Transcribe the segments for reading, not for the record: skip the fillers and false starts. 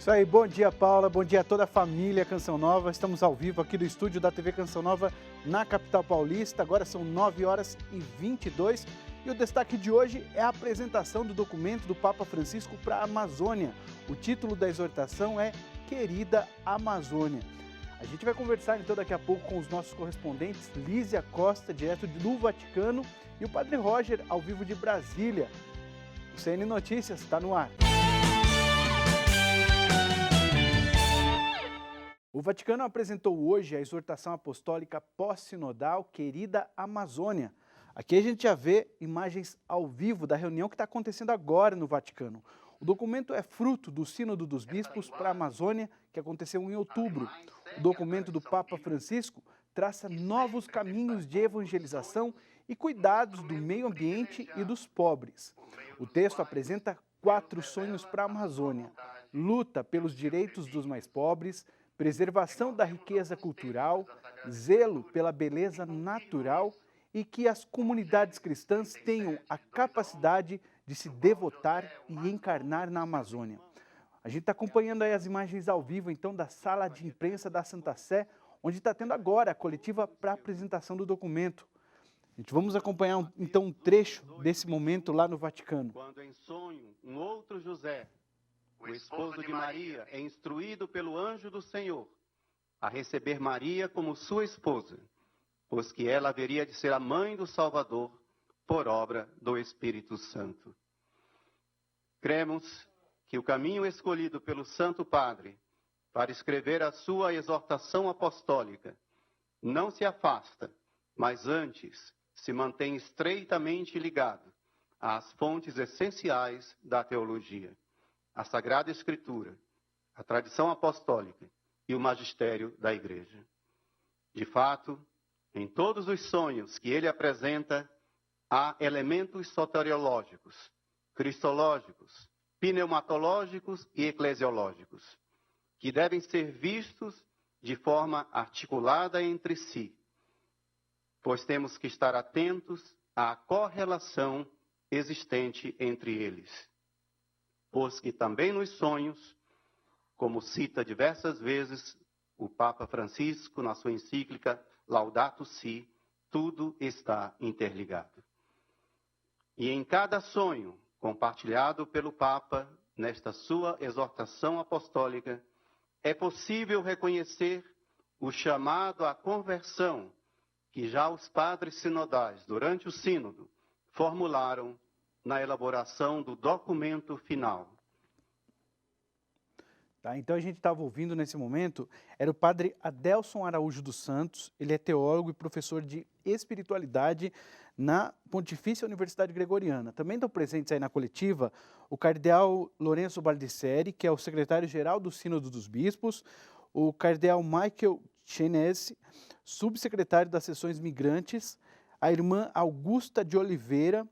Isso aí, bom dia Paula, bom dia a toda a família Canção Nova. Estamos ao vivo aqui do estúdio da TV Canção Nova na capital paulista. Agora são 9h22 e o destaque de hoje é a apresentação do documento do Papa Francisco para a Amazônia. O título da exortação é Querida Amazônia. A gente vai conversar então daqui a pouco com os nossos correspondentes Lízia Costa, direto do Vaticano, e o Padre Roger, ao vivo de Brasília. O CN Notícias está no ar. O Vaticano apresentou hoje a exortação apostólica pós-sinodal Querida Amazônia. Aqui a gente já vê imagens ao vivo da reunião que está acontecendo agora no Vaticano. O documento é fruto do Sínodo dos Bispos para a Amazônia, que aconteceu em outubro. O documento do Papa Francisco traça novos caminhos de evangelização e cuidados do meio ambiente e dos pobres. O texto apresenta 4 sonhos para a Amazônia: luta pelos direitos dos mais pobres, preservação da riqueza cultural, zelo pela beleza natural e que as comunidades cristãs tenham a capacidade de se devotar e encarnar na Amazônia. A gente está acompanhando aí as imagens ao vivo, então, da sala de imprensa da Santa Sé, onde está tendo agora a coletiva para a apresentação do documento. Vamos acompanhar, então, um trecho desse momento lá no Vaticano. Quando em sonho um outro José, o esposo de Maria, é instruído pelo anjo do Senhor a receber Maria como sua esposa, pois que ela haveria de ser a mãe do Salvador por obra do Espírito Santo. Cremos que o caminho escolhido pelo Santo Padre para escrever a sua exortação apostólica não se afasta, mas antes se mantém estreitamente ligado às fontes essenciais da teologia: a Sagrada Escritura, a tradição apostólica e o magistério da Igreja. De fato, em todos os sonhos que ele apresenta, há elementos soteriológicos, cristológicos, pneumatológicos e eclesiológicos, que devem ser vistos de forma articulada entre si, pois temos que estar atentos à correlação existente entre eles. Pois que também nos sonhos, como cita diversas vezes o Papa Francisco na sua encíclica Laudato Si, tudo está interligado. E em cada sonho compartilhado pelo Papa nesta sua exortação apostólica, é possível reconhecer o chamado à conversão que já os padres sinodais, durante o sínodo, formularam na elaboração do documento final. Tá, então a gente estava ouvindo nesse momento, era o padre Adelson Araújo dos Santos. Ele é teólogo e professor de espiritualidade na Pontifícia Universidade Gregoriana. Também estão presentes aí na coletiva o cardeal Lourenço Baldisseri, que é o secretário-geral do Sínodo dos Bispos, o cardeal Michael Chenese, subsecretário das Seções Migrantes, a irmã Augusta de Oliveira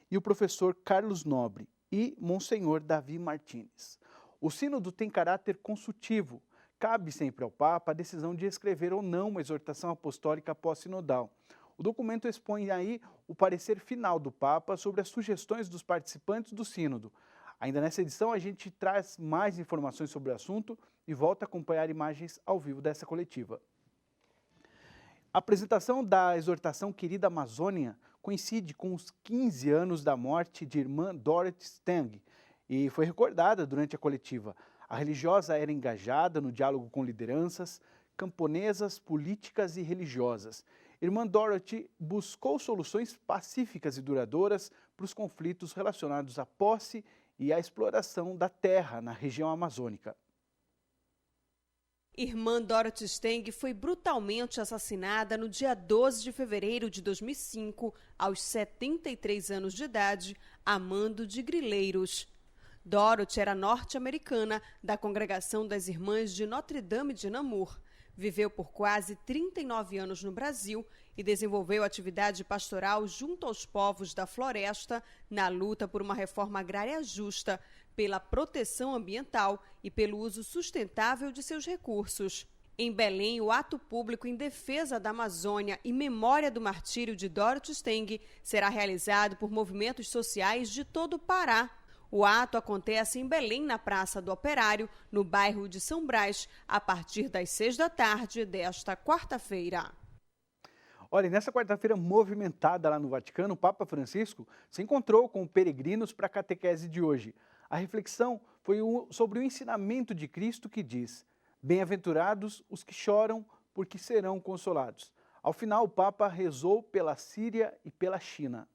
e o professor Carlos Nobre e Monsenhor Davi Martins. O sínodo tem caráter consultivo. Cabe sempre ao Papa a decisão de escrever ou não uma exortação apostólica pós-sinodal. O documento expõe aí o parecer final do Papa sobre as sugestões dos participantes do sínodo. Ainda nessa edição a gente traz mais informações sobre o assunto e volta a acompanhar imagens ao vivo dessa coletiva. A apresentação da exortação Querida Amazônia coincide com os 15 anos da morte de irmã Dorothy Stang, e foi recordada durante a coletiva. A religiosa era engajada no diálogo com lideranças camponesas, políticas e religiosas. Irmã Dorothy buscou soluções pacíficas e duradouras para os conflitos relacionados à posse e à exploração da terra na região amazônica. Irmã Dorothy Stang foi brutalmente assassinada no dia 12 de fevereiro de 2005, aos 73 anos de idade, a mando de grileiros. Dorothy era norte-americana da Congregação das Irmãs de Notre-Dame de Namur. Viveu por quase 39 anos no Brasil e desenvolveu atividade pastoral junto aos povos da floresta na luta por uma reforma agrária justa, pela proteção ambiental e pelo uso sustentável de seus recursos. Em Belém, o ato público em defesa da Amazônia e memória do martírio de Dorothy Stang será realizado por movimentos sociais de todo o Pará. O ato acontece em Belém, na Praça do Operário, no bairro de São Brás, a partir das 6 da tarde desta quarta-feira. Olha, nessa quarta-feira movimentada lá no Vaticano, o Papa Francisco se encontrou com peregrinos para a catequese de hoje. A reflexão foi sobre o ensinamento de Cristo que diz: bem-aventurados os que choram, porque serão consolados. Ao final, o Papa rezou pela Síria e pela China.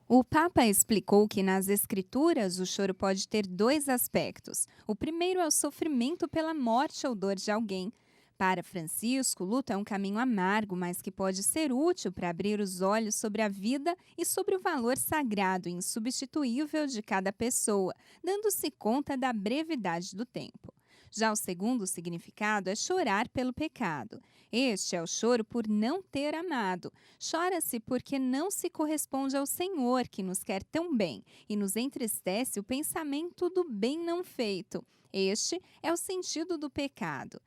O Papa explicou que nas Escrituras o choro pode ter dois aspectos. O primeiro é o sofrimento pela morte ou dor de alguém. Para Francisco, o luto é um caminho amargo, mas que pode ser útil para abrir os olhos sobre a vida e sobre o valor sagrado e insubstituível de cada pessoa, dando-se conta da brevidade do tempo. Já o segundo significado é chorar pelo pecado. Este é o choro por não ter amado. Chora-se porque não se corresponde ao Senhor, que nos quer tão bem, e nos entristece o pensamento do bem não feito. Este é o sentido do pecado.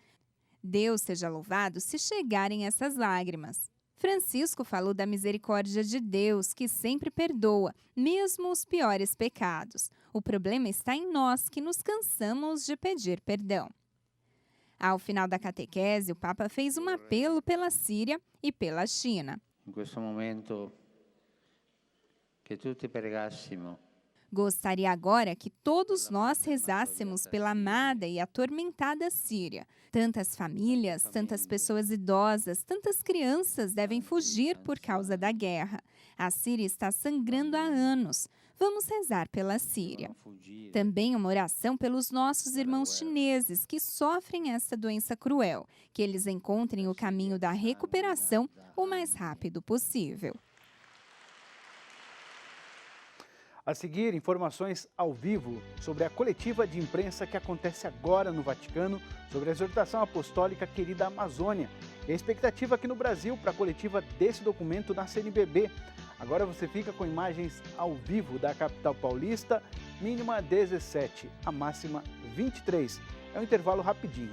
Deus seja louvado se chegarem essas lágrimas. Francisco falou da misericórdia de Deus, que sempre perdoa, mesmo os piores pecados. O problema está em nós, que nos cansamos de pedir perdão. Ao final da catequese, o Papa fez um apelo pela Síria e pela China. In questo momento, che tutti pregassimo. Gostaria agora que todos nós rezássemos pela amada e atormentada Síria. Tantas famílias, tantas pessoas idosas, tantas crianças devem fugir por causa da guerra. A Síria está sangrando há anos. Vamos rezar pela Síria. Também uma oração pelos nossos irmãos chineses que sofrem essa doença cruel, que eles encontrem o caminho da recuperação o mais rápido possível. A seguir, informações ao vivo sobre a coletiva de imprensa que acontece agora no Vaticano sobre a exortação apostólica Querida Amazônia e a expectativa aqui no Brasil para a coletiva desse documento na CNBB. Agora você fica com imagens ao vivo da capital paulista, mínima 17, a máxima 23. É um intervalo rapidinho.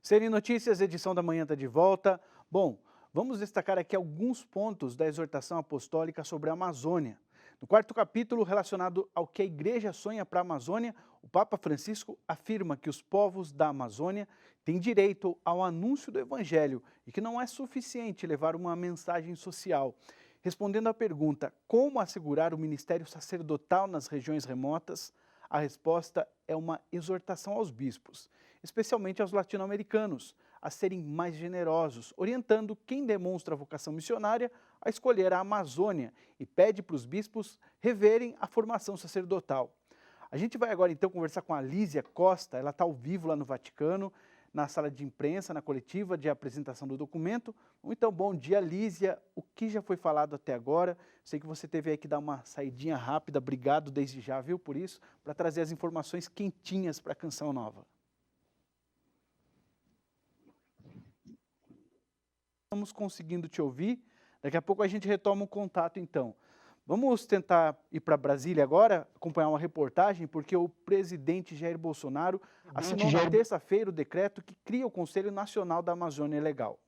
CN Notícias, edição da manhã está de volta. Bom, vamos destacar aqui alguns pontos da exortação apostólica sobre a Amazônia. No quarto capítulo, relacionado ao que a Igreja sonha para a Amazônia, o Papa Francisco afirma que os povos da Amazônia têm direito ao anúncio do Evangelho e que não é suficiente levar uma mensagem social. Respondendo à pergunta como assegurar o ministério sacerdotal nas regiões remotas, a resposta é uma exortação aos bispos, especialmente aos latino-americanos, a serem mais generosos, orientando quem demonstra vocação missionária a escolher a Amazônia e pede para os bispos reverem a formação sacerdotal. A gente vai agora então conversar com a Lísia Costa, ela está ao vivo lá no Vaticano, na sala de imprensa, na coletiva de apresentação do documento. Então, bom dia, Lísia. O que já foi falado até agora? Sei que você teve aí que dar uma saidinha rápida, obrigado desde já, viu, por isso, para trazer as informações quentinhas para a Canção Nova. Estamos conseguindo te ouvir, daqui a pouco a gente retoma o contato então. Vamos tentar ir para Brasília agora, acompanhar uma reportagem, porque o presidente Jair Bolsonaro assinou na terça-feira o decreto que cria o Conselho Nacional da Amazônia Legal.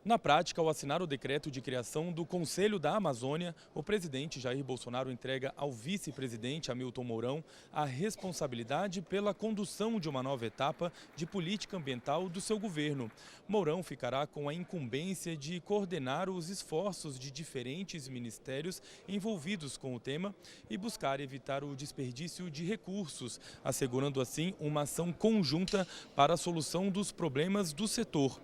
Na prática, ao assinar o decreto de criação do Conselho da Amazônia, o presidente Jair Bolsonaro entrega ao vice-presidente Hamilton Mourão a responsabilidade pela condução de uma nova etapa de política ambiental do seu governo. Mourão ficará com a incumbência de coordenar os esforços de diferentes ministérios envolvidos com o tema e buscar evitar o desperdício de recursos, assegurando assim uma ação conjunta para a solução dos problemas do setor.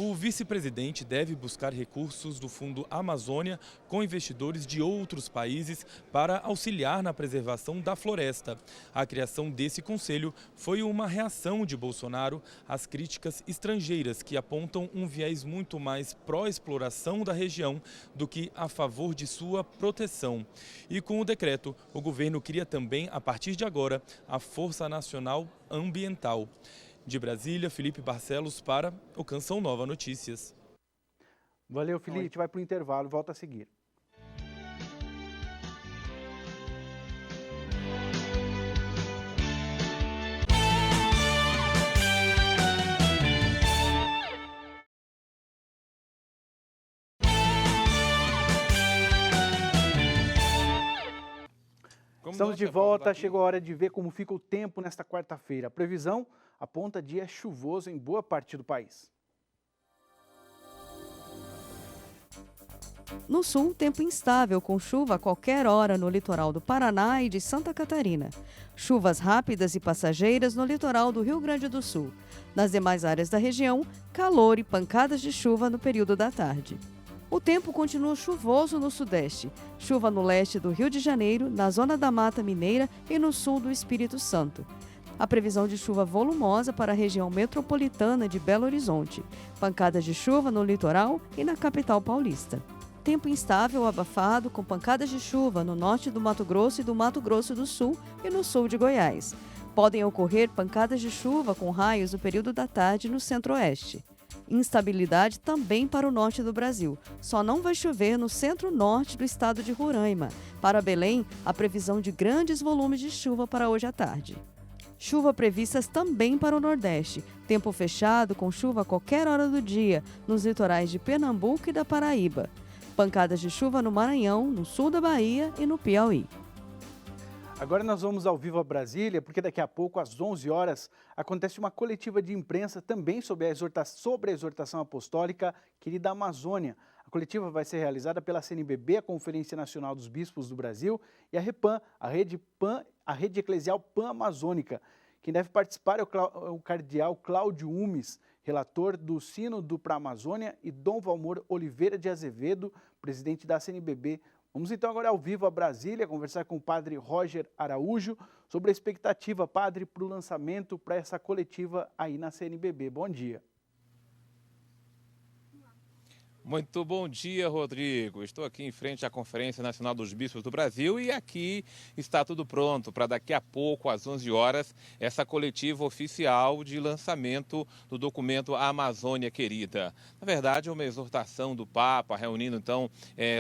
O vice-presidente deve buscar recursos do Fundo Amazônia com investidores de outros países para auxiliar na preservação da floresta. A criação desse conselho foi uma reação de Bolsonaro às críticas estrangeiras que apontam um viés muito mais pró-exploração da região do que a favor de sua proteção. E com o decreto, o governo cria também, a partir de agora, a Força Nacional Ambiental. De Brasília, Felipe Barcelos para o Canção Nova Notícias. Valeu, Felipe. A gente vai para o intervalo e volta a seguir. Estamos de volta, chegou a hora de ver como fica o tempo nesta quarta-feira. A previsão aponta dia chuvoso em boa parte do país. No sul, tempo instável, com chuva a qualquer hora no litoral do Paraná e de Santa Catarina. Chuvas rápidas e passageiras no litoral do Rio Grande do Sul. Nas demais áreas da região, calor e pancadas de chuva no período da tarde. O tempo continua chuvoso no sudeste. Chuva no leste do Rio de Janeiro, na zona da Mata Mineira e no sul do Espírito Santo. A previsão de chuva volumosa para a região metropolitana de Belo Horizonte. Pancadas de chuva no litoral e na capital paulista. Tempo instável abafado com pancadas de chuva no norte do Mato Grosso e do Mato Grosso do Sul e no sul de Goiás. Podem ocorrer pancadas de chuva com raios no período da tarde no centro-oeste. Instabilidade também para o norte do Brasil. Só não vai chover no centro-norte do estado de Roraima. Para Belém, a previsão de grandes volumes de chuva para hoje à tarde. Chuva previstas também para o Nordeste. Tempo fechado com chuva a qualquer hora do dia nos litorais de Pernambuco e da Paraíba. Pancadas de chuva no Maranhão, no sul da Bahia e no Piauí. Agora nós vamos ao vivo a Brasília, porque daqui a pouco, às 11 horas, acontece uma coletiva de imprensa também sobre a exortação apostólica Querida Amazônia. A coletiva vai ser realizada pela CNBB, a Conferência Nacional dos Bispos do Brasil, e a REPAM, a Rede Eclesial Pan-Amazônica. Quem deve participar é o cardeal Cláudio Umes, relator do Sínodo para a Amazônia, e Dom Valmor Oliveira de Azevedo, presidente da CNBB. Vamos então agora ao vivo a Brasília, conversar com o padre Roger Araújo sobre a expectativa, padre, para o lançamento, para essa coletiva aí na CNBB. Bom dia. Muito bom dia, Rodrigo. Estou aqui em frente à Conferência Nacional dos Bispos do Brasil e aqui está tudo pronto para daqui a pouco, às 11 horas, essa coletiva oficial de lançamento do documento A Amazônia Querida. Na verdade, é uma exortação do Papa, reunindo então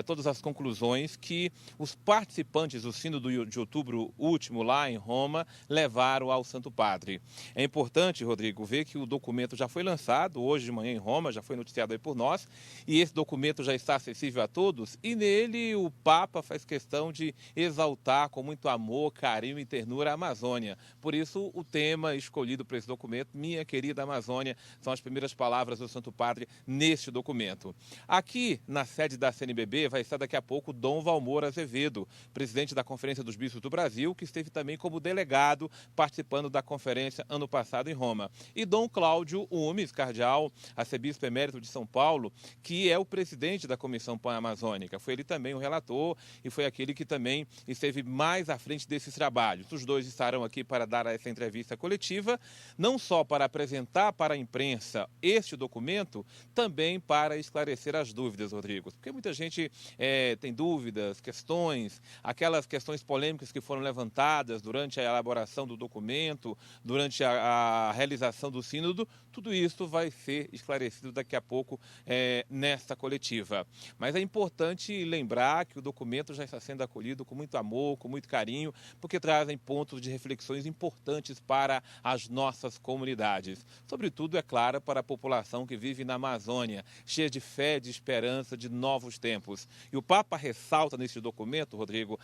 todas as conclusões que os participantes do Sínodo de outubro último lá em Roma levaram ao Santo Padre. É importante, Rodrigo, ver que o documento já foi lançado hoje de manhã em Roma, já foi noticiado aí por nós, e esse documento já está acessível a todos e nele o Papa faz questão de exaltar com muito amor, carinho e ternura a Amazônia. Por isso o tema escolhido para esse documento, Minha Querida Amazônia, são as primeiras palavras do Santo Padre neste documento. Aqui na sede da CNBB vai estar daqui a pouco Dom Valmor Azevedo, presidente da Conferência dos Bispos do Brasil, que esteve também como delegado participando da conferência ano passado em Roma. E Dom Cláudio Umes, cardeal, arcebispo emérito de São Paulo, que é o presidente da Comissão Pan-Amazônica. Foi ele também o relator e foi aquele que também esteve mais à frente desses trabalhos. Os dois estarão aqui para dar essa entrevista coletiva, não só para apresentar para a imprensa este documento, também para esclarecer as dúvidas, Rodrigo. Porque muita gente tem dúvidas, questões, aquelas questões polêmicas que foram levantadas durante a elaboração do documento, durante a realização do sínodo, tudo isso vai ser esclarecido daqui a pouco nesta coletiva. Mas é importante lembrar que o documento já está sendo acolhido com muito amor, com muito carinho, porque trazem pontos de reflexões importantes para as nossas comunidades. Sobretudo, é claro, para a população que vive na Amazônia, cheia de fé, de esperança, de novos tempos. E o Papa ressalta nesse documento, Rodrigo,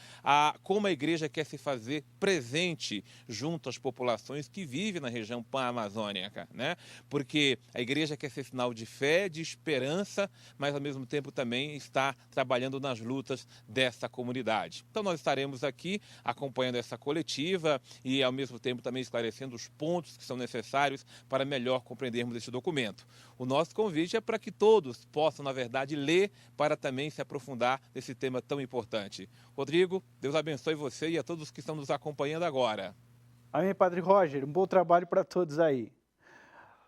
como a Igreja quer se fazer presente junto às populações que vivem na região pan-amazônica, né? Porque a Igreja quer ser sinal de fé, de esperança, mas ao mesmo tempo também está trabalhando nas lutas dessa comunidade. Então nós estaremos aqui acompanhando essa coletiva e ao mesmo tempo também esclarecendo os pontos que são necessários para melhor compreendermos este documento. O nosso convite é para que todos possam, na verdade, ler para também se aprofundar nesse tema tão importante. Rodrigo, Deus abençoe você e a todos que estão nos acompanhando agora. Amém, Padre Roger. Um bom trabalho para todos aí.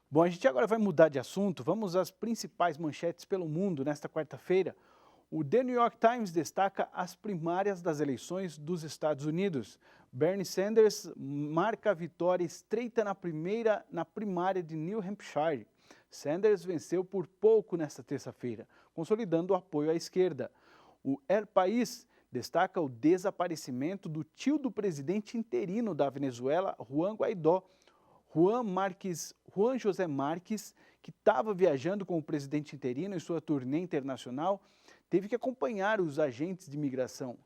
Bom, a gente agora vai mudar de assunto. Vamos às principais manchetes pelo mundo nesta quarta-feira. O The New York Times destaca as primárias das eleições dos Estados Unidos. Bernie Sanders marca a vitória estreita na primária de New Hampshire. Sanders venceu por pouco nesta terça-feira, consolidando o apoio à esquerda. O El País destaca o desaparecimento do tio do presidente interino da Venezuela, Juan Guaidó. Juan José Marques, que estava viajando com o presidente interino em sua turnê internacional, teve que acompanhar os agentes de imigração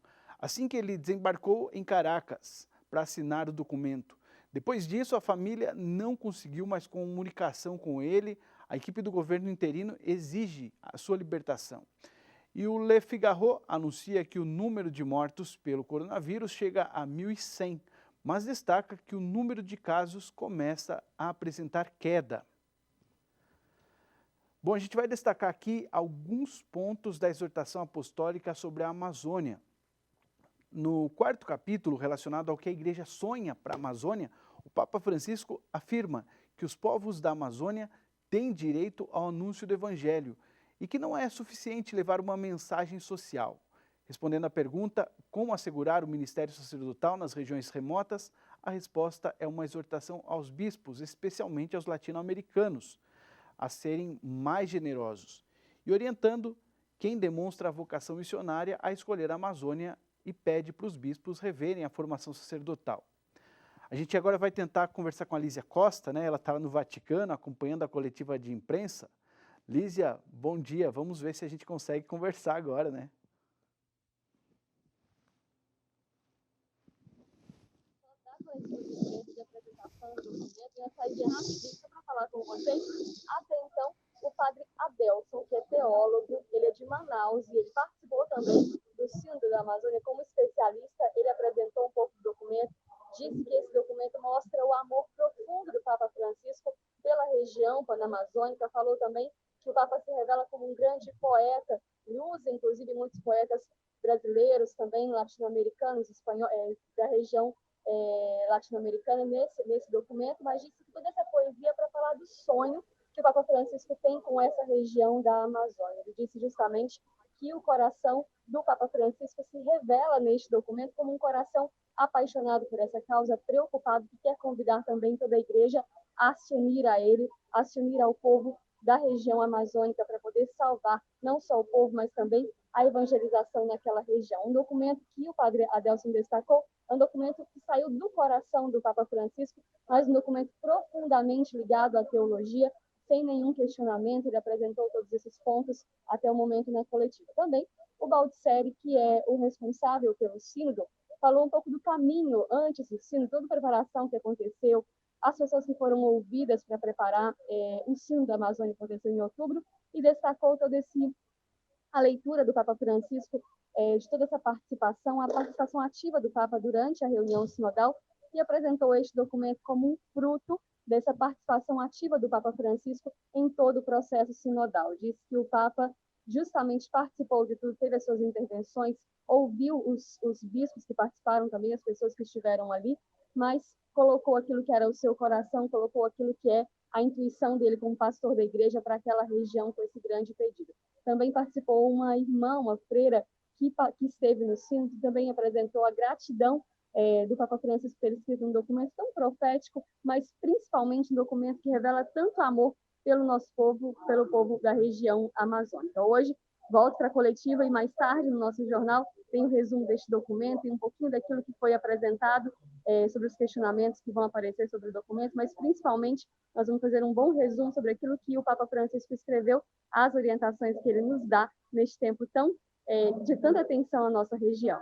assim que ele desembarcou em Caracas para assinar o documento. Depois disso, a família não conseguiu mais comunicação com ele. A equipe do governo interino exige a sua libertação. E o Le Figaro anuncia que o número de mortos pelo coronavírus chega a 1.100, mas destaca que o número de casos começa a apresentar queda. Bom, a gente vai destacar aqui alguns pontos da exortação apostólica sobre a Amazônia. No quarto capítulo, relacionado ao que a igreja sonha para a Amazônia, o Papa Francisco afirma que os povos da Amazônia têm direito ao anúncio do Evangelho e que não é suficiente levar uma mensagem social. Respondendo à pergunta como assegurar o ministério sacerdotal nas regiões remotas, a resposta é uma exortação aos bispos, especialmente aos latino-americanos, a serem mais generosos e orientando quem demonstra a vocação missionária a escolher a Amazônia e pede para os bispos reverem a formação sacerdotal. A gente agora vai tentar conversar com a Lísia Costa, né? Ela está no Vaticano acompanhando a coletiva de imprensa. Lísia, bom dia. Vamos ver se a gente consegue conversar agora, né? De apresentação do documento, eu ia sair rapidinho só para falar com vocês. Até então, o padre Adelson, que é teólogo, ele é de Manaus e ele participou também do Sínodo da Amazônia como especialista. Ele apresentou um pouco do documento, disse que esse documento mostra o amor profundo do Papa Francisco pela região panamazônica. Falou também que o Papa se revela como um grande poeta e usa, inclusive, muitos poetas brasileiros, também latino-americanos, espanhóis, da região latino-americana nesse documento, mas disse que toda essa poesia é para falar do sonho que o Papa Francisco tem com essa região da Amazônia. Ele disse justamente que o coração do Papa Francisco se revela neste documento como um coração apaixonado por essa causa, preocupado, que quer convidar também toda a igreja a se unir a ele, a se unir ao povo da região amazônica para poder salvar não só o povo, mas também a evangelização naquela região. Um documento que o padre Adelson destacou é um documento que saiu do coração do Papa Francisco, mas um documento profundamente ligado à teologia, sem nenhum questionamento. Ele apresentou todos esses pontos até o momento na coletiva. Também o Baldisseri, que é o responsável pelo sínodo, falou um pouco do caminho antes do sínodo, toda a preparação que aconteceu, as pessoas que foram ouvidas para preparar o sínodo da Amazônia, que aconteceu em outubro, e destacou a leitura do Papa Francisco, de toda essa participação, a participação ativa do Papa durante a reunião sinodal, e apresentou este documento como um fruto dessa participação ativa do Papa Francisco em todo o processo sinodal. Diz que o Papa justamente participou de tudo, teve as suas intervenções, ouviu os bispos que participaram também, as pessoas que estiveram ali, mas colocou aquilo que era o seu coração, colocou aquilo que é a intuição dele como pastor da igreja para aquela região com esse grande pedido. Também participou uma irmã, uma freira, que esteve no sínodo, que também apresentou a gratidão do Papa Francisco por ter escrito um documento tão profético, mas principalmente um documento que revela tanto amor pelo nosso povo, pelo povo da região amazônica. Hoje, volto para a coletiva e mais tarde no nosso jornal tem o resumo deste documento e um pouquinho daquilo que foi apresentado sobre os questionamentos que vão aparecer sobre o documento, mas principalmente nós vamos fazer um bom resumo sobre aquilo que o Papa Francisco escreveu, as orientações que ele nos dá neste tempo de tanta atenção à nossa região.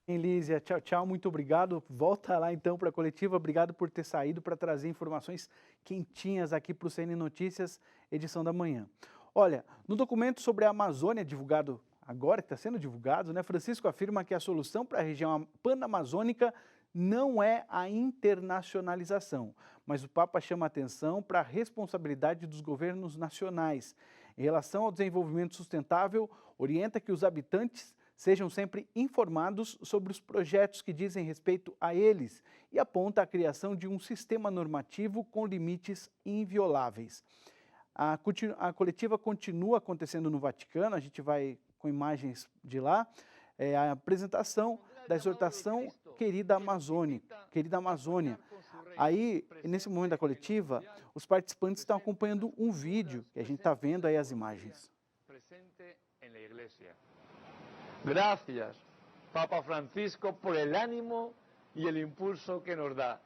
Lísia, tchau, tchau, muito obrigado. Volta lá então para a coletiva. Obrigado por ter saído para trazer informações quentinhas aqui para o CN Notícias, edição da manhã. Olha, no documento sobre a Amazônia divulgado agora, que está sendo divulgado, né, Francisco afirma que a solução para a região panamazônica não é a internacionalização, mas o Papa chama atenção para a responsabilidade dos governos nacionais. Em relação ao desenvolvimento sustentável, orienta que os habitantes sejam sempre informados sobre os projetos que dizem respeito a eles e aponta a criação de um sistema normativo com limites invioláveis. A coletiva continua acontecendo no Vaticano, a gente vai com imagens de lá, a apresentação da exortação Querida Amazônia. Aí, nesse momento da coletiva, os participantes estão acompanhando um vídeo, que a gente está vendo aí as imagens. Gracias, Papa Francisco, por el ánimo y el impulso que nos da.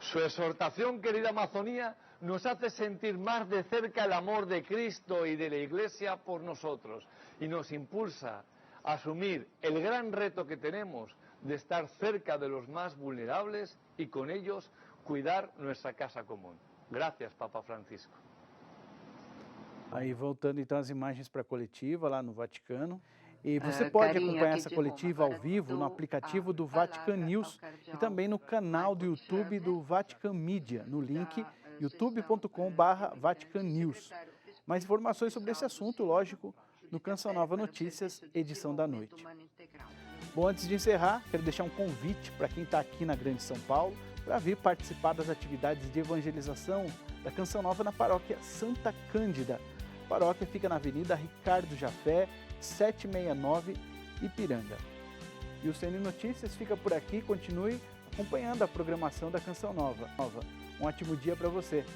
Su exhortación, Querida Amazonía, nos hace sentir más de cerca el amor de Cristo y de la Iglesia por nosotros y nos impulsa a asumir el gran reto que tenemos de estar cerca de los más vulnerables y con ellos cuidar nuestra casa común. Gracias, Papa Francisco. Aí voltando então as imagens para a coletiva lá no Vaticano. E você pode acompanhar essa coletiva ao vivo no aplicativo do Vatican News e também no canal do YouTube do Vatican Media, no link youtube.com/Vatican News. Mais informações sobre esse assunto, lógico, no Canção Nova Notícias, edição da noite. Bom, antes de encerrar, quero deixar um convite para quem está aqui na Grande São Paulo para vir participar das atividades de evangelização da Canção Nova na paróquia Santa Cândida. A paróquia fica na Avenida Ricardo Jafé, 769, Ipiranga. E o CN Notícias fica por aqui, continue acompanhando a programação da Canção Nova. Um ótimo dia para você.